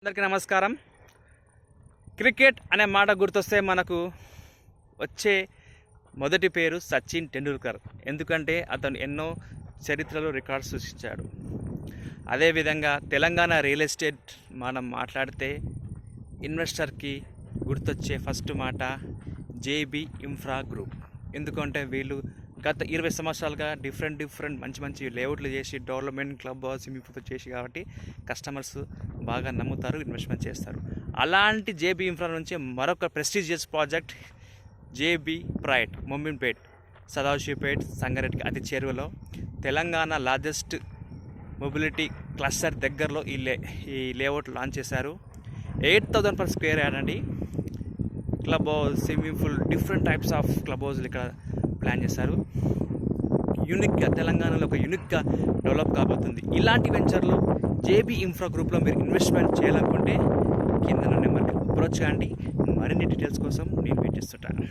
అందరికీ నమస్కారం. క్రికెట్ అనే మాట గుర్తొస్తే మనకు వచ్చే మొదటి పేరు సచిన్ టెండూల్కర్. ఎందుకంటే అతను ఎన్నో చరిత్రలో రికార్డ్స్ సృష్టించాడు. అదేవిధంగా తెలంగాణ రియల్ ఎస్టేట్ మనం మాట్లాడితే ఇన్వెస్టర్కి గుర్తొచ్చే ఫస్ట్ మాట జేబీ ఇన్ఫ్రా గ్రూప్. ఎందుకంటే వీళ్ళు గత 20 సంవత్సరాలుగా డిఫరెంట్ మంచి లేఅవుట్లు చేసి డెవలప్మెంట్ క్లబ్ స్విమ్మింగ్ పూల్ చేసి కాబట్టి కస్టమర్స్ బాగా నమ్ముతారు, ఇన్వెస్ట్మెంట్ చేస్తారు. అలాంటి జేబీ ఇన్ఫ్రా నుంచి మరొక prestigious project JB pride Mominpet, Sadasivpet, సంగారెడ్డికి అతి చేరువలో తెలంగాణ లార్జెస్ట్ మొబిలిటీ క్లస్టర్ దగ్గరలో ఈ లేఅవుట్ లాంచ్ చేశారు. 8,000 per square యార్డ్ అండి. Club house, swimming pool, different types of club హౌస్లు ఇక్కడ ప్లాన్ చేశారు. యూనిక్గా తెలంగాణలో ఒక యూనిక్గా డెవలప్ కాబోతుంది. ఇలాంటి వెంచర్లో జేబీ ఇన్ఫ్రా గ్రూప్లో మీరు ఇన్వెస్ట్మెంట్ చేయాలనుకుంటే కింద నెంబర్కి అప్రోచ్ కాండి. మరిన్ని డీటెయిల్స్ కోసం నేను వెయిట్ చేస్తుంటాను.